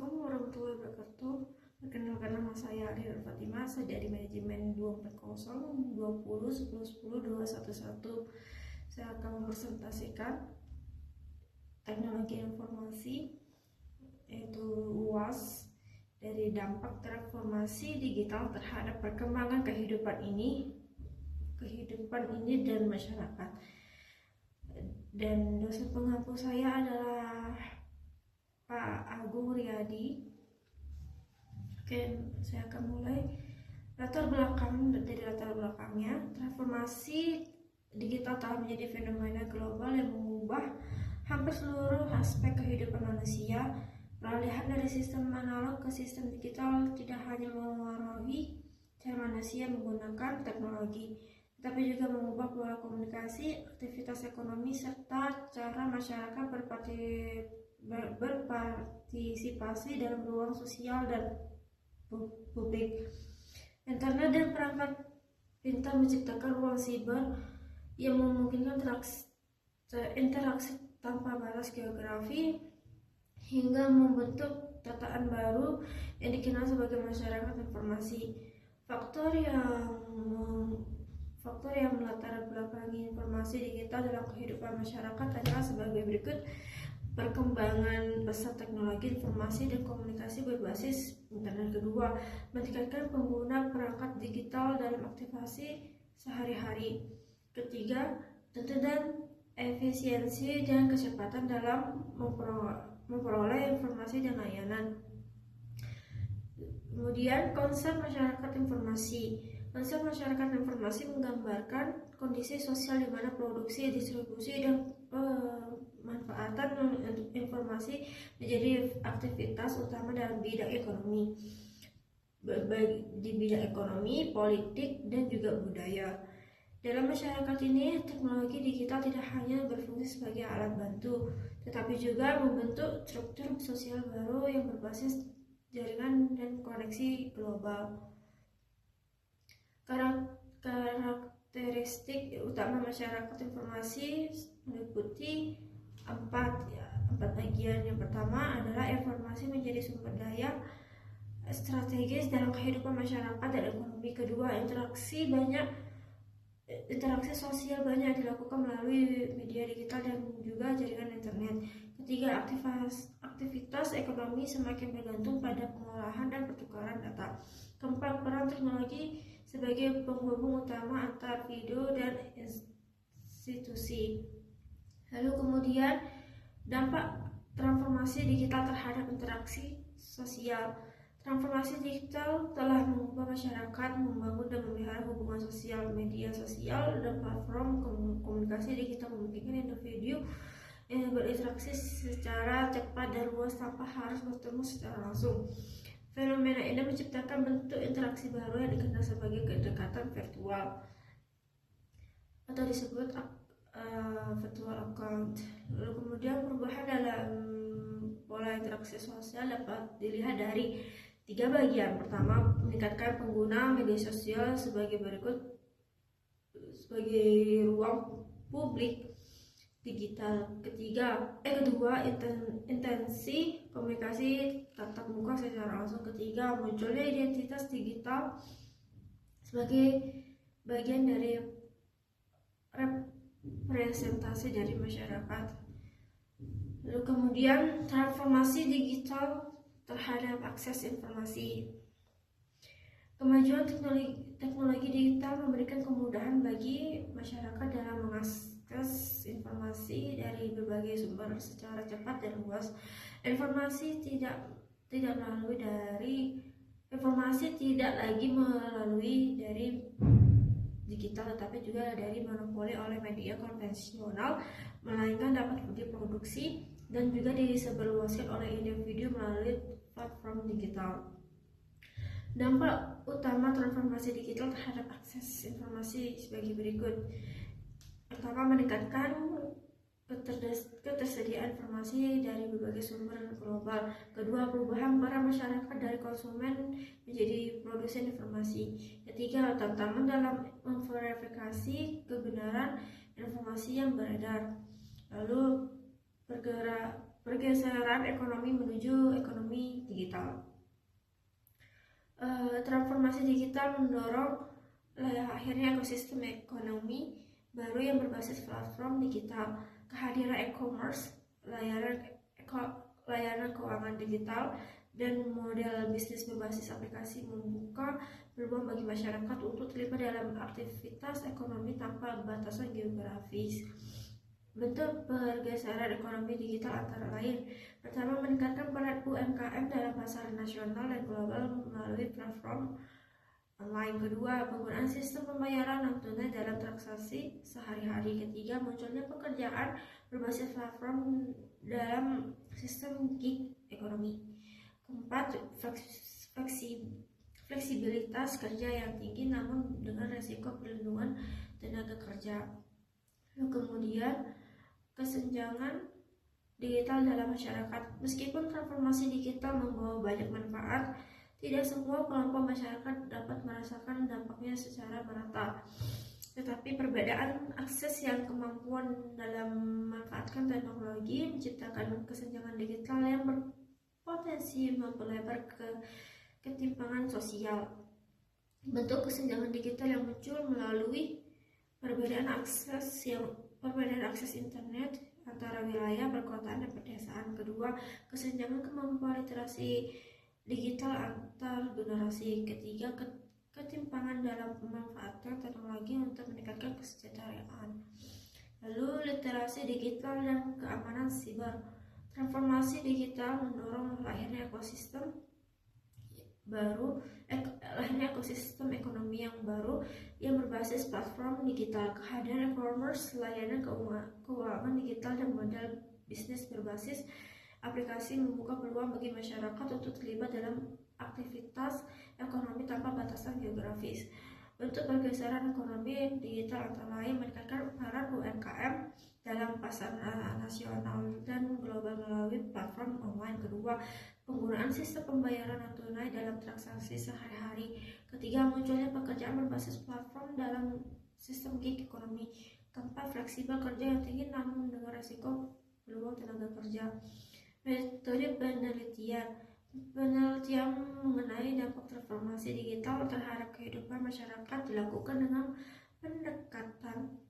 Assalamualaikum warahmatullahi wabarakatuh. Perkenalkan, nama saya Arya Fatimah, saya dari manajemen 240 20 10 10 211. Saya akan mempresentasikan teknologi informasi, yaitu UAS, dari dampak transformasi digital terhadap perkembangan kehidupan ini dan masyarakat. Dan dosen pengampu saya adalah Pak Agung Riyadi. Oke, saya akan mulai. Latar belakangnya, transformasi digital telah menjadi fenomena global yang mengubah hampir seluruh aspek kehidupan manusia. Peralihan dari sistem analog ke sistem digital tidak hanya mempengaruhi cara manusia menggunakan teknologi, tetapi juga mengubah pola komunikasi, aktivitas ekonomi, serta cara masyarakat berpartisipasi dalam ruang sosial dan publik. Internet dan perangkat pintar menciptakan ruang siber yang memungkinkan interaksi tanpa batas geografi hingga membentuk tataan baru yang dikenal sebagai masyarakat informasi. Faktor yang melatar belakangi informasi digital dalam kehidupan masyarakat adalah sebagai berikut. Perkembangan pesat teknologi informasi dan komunikasi berbasis internet. Kedua, meningkatkan pengguna perangkat digital dalam aktivasi sehari-hari. Ketiga, tentu dan efisiensi dan kecepatan dalam memperoleh informasi dan layanan. Kemudian, konsep masyarakat informasi. Konsep masyarakat informasi menggambarkan kondisi sosial di mana produksi, distribusi, dan pemanfaatan informasi menjadi aktivitas utama dalam bidang ekonomi, di bidang ekonomi, politik, dan juga budaya. Dalam masyarakat ini, teknologi digital tidak hanya berfungsi sebagai alat bantu, tetapi juga membentuk struktur sosial baru yang berbasis jaringan dan koneksi global. Karakteristik utama masyarakat informasi meliputi empat bagian. Yang pertama adalah informasi menjadi sumber daya strategis dalam kehidupan masyarakat dan ekonomi. Kedua, interaksi sosial banyak dilakukan melalui media digital dan juga jaringan internet. Ketiga, aktivitas ekonomi semakin bergantung pada pengolahan dan pertukaran data. Keempat, peran teknologi sebagai penghubung utama antar video dan institusi. Lalu kemudian, dampak transformasi digital terhadap interaksi sosial. Transformasi digital telah mengubah masyarakat membangun dan memelihara hubungan sosial. Media sosial dan platform komunikasi digital memungkinkan individu yang berinteraksi secara cepat dan luas tanpa harus bertemu secara langsung. Fenomena ini menciptakan bentuk interaksi baru yang dikenal sebagai kedekatan virtual atau disebut virtual account. Lalu kemudian, perubahan dalam pola interaksi sosial dapat dilihat dari tiga bagian. Pertama, meningkatkan pengguna media sosial sebagai ruang publik digital. Kedua, intensi komunikasi tatap muka secara langsung. Ketiga, munculnya identitas digital sebagai bagian dari representasi dari masyarakat. Lalu kemudian, transformasi digital terhadap akses informasi. Kemajuan teknologi digital memberikan kemudahan bagi masyarakat dalam mengakses informasi dari berbagai sumber secara cepat dan luas. Informasi tidak lagi melalui dari digital, tetapi juga dari monopoli oleh media konvensional, melainkan dapat diproduksi dan juga disebarluaskan oleh individu melalui platform digital. Dampak utama transformasi digital terhadap akses informasi sebagai berikut. Pertama, meningkatkan ketersediaan informasi dari berbagai sumber global. Kedua, perubahan peran masyarakat dari konsumen menjadi produsen informasi. Ketiga, tantangan dalam memverifikasi kebenaran informasi yang beredar. Lalu, pergeseran ekonomi menuju ekonomi digital. Transformasi digital mendorong akhirnya ekosistem ekonomi baru yang berbasis platform digital. Kehadiran e-commerce, layanan keuangan digital, dan model bisnis berbasis aplikasi membuka peluang bagi masyarakat untuk terlibat dalam aktivitas ekonomi tanpa batasan geografis. Bentuk pergeseran ekonomi digital antara lain: pertama, meningkatkan peran UMKM dalam pasar nasional dan global melalui platform online. Kedua, penggunaan sistem pembayaran non tunai dalam transaksi sehari-hari. Ketiga, munculnya pekerjaan berbasis platform dalam sistem gig ekonomi. Keempat, fleksibilitas kerja yang tinggi namun dengan resiko perlindungan tenaga kerja. Kemudian, kesenjangan digital dalam masyarakat. Meskipun transformasi digital membawa banyak manfaat, tidak semua kelompok masyarakat dapat merasakan dampaknya secara merata. Tetapi perbedaan akses yang kemampuan dalam memanfaatkan teknologi menciptakan kesenjangan digital yang berpotensi memperlebar ketimpangan sosial. Bentuk kesenjangan digital yang muncul melalui perbedaan akses internet antara wilayah perkotaan dan pedesaan. Kedua, kesenjangan kemampuan literasi digital antar generasi. Ketiga, ketimpangan dalam pemanfaatan teknologi untuk meningkatkan kesejahteraan. Lalu, literasi digital dan keamanan siber. Transformasi digital mendorong lahirnya ekosistem ekonomi yang baru yang berbasis platform digital. Kehadiran e-commerce, layanan keuangan digital, dan model bisnis berbasis aplikasi membuka peluang bagi masyarakat untuk terlibat dalam aktivitas ekonomi tanpa batasan geografis. Bentuk pergeseran ekonomi digital antara lain meningkatkan peran UMKM dalam pasar nasional dan global melalui platform online. Kedua, penggunaan sistem pembayaran non tunai dalam transaksi sehari-hari. Ketiga, munculnya pekerjaan berbasis platform dalam sistem gig ekonomi. Keempat, fleksibel kerja yang tinggi namun dengan resiko peluang tenaga kerja. Metode penelitian mengenai dampak transformasi digital terhadap kehidupan masyarakat dilakukan dengan pendekatan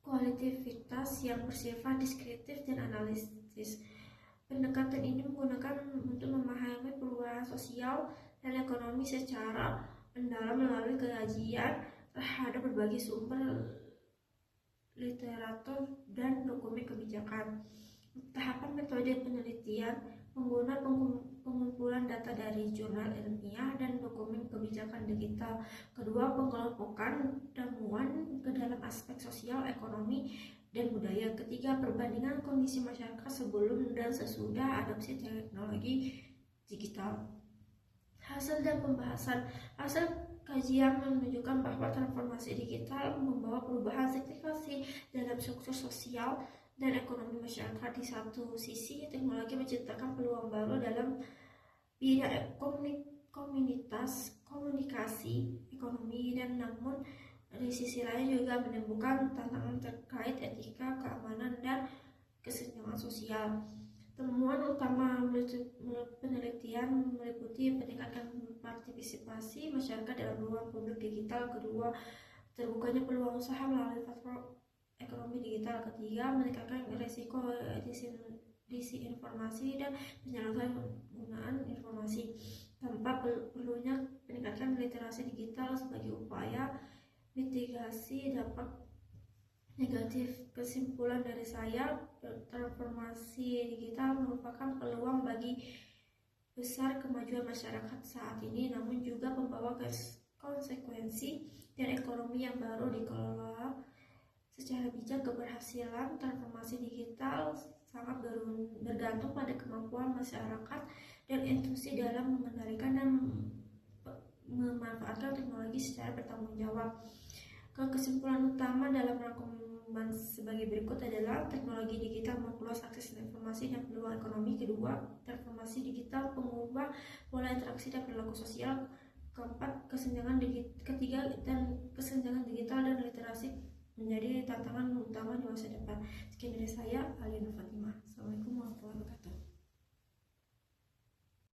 kualitatif yang bersifat deskriptif dan analitis. Pendekatan ini menggunakan untuk memahami perubahan sosial dan ekonomi secara mendalam melalui kajian terhadap berbagai sumber literatur dan dokumen kebijakan. Tahapan metode penelitian: pengumpulan data dari jurnal ilmiah dan dokumen kebijakan digital. Kedua, pengelompokan temuan ke dalam aspek sosial, ekonomi, dan budaya. Ketiga, perbandingan kondisi masyarakat sebelum dan sesudah adopsi teknologi digital. Hasil dan pembahasan. Hasil kajian menunjukkan bahwa transformasi digital membawa perubahan signifikan dalam struktur sosial dan ekonomi masyarakat. Di satu sisi, teknologi menciptakan peluang baru dalam bidang komunikasi, ekonomi, dan namun di sisi lain juga menimbulkan tantangan terkait etika, keamanan, dan kesenjangan sosial. Temuan utama penelitian meliputi peningkatan partisipasi masyarakat dalam ruang publik digital. Kedua, terbukanya peluang usaha melalui platform ekonomi digital. Ketiga, meningkatkan risiko disinformasi dan penyalahgunaan informasi. Keempat, perlunya meningkatkan literasi digital sebagai upaya mitigasi dampak negatif. Kesimpulan dari saya, transformasi digital merupakan peluang bagi besar kemajuan masyarakat saat ini, namun juga membawa konsekuensi dan ekonomi yang baru dikelola secara bijak. Keberhasilan transformasi digital sangat bergantung pada kemampuan masyarakat dan institusi dalam mengendalikan dan memanfaatkan teknologi secara bertanggung jawab. Kesimpulan utama dalam rangkuman sebagai berikut adalah: teknologi digital memperluas akses informasi dan peluang ekonomi. Kedua, transformasi digital mengubah pola interaksi dan perilaku sosial. Keempat, ketiga, dan kesenjangan digital dan literasi menjadi tantangan utama di masa depan. Sekian dari saya, Alina Fatimah. Assalamualaikum warahmatullahi wabarakatuh.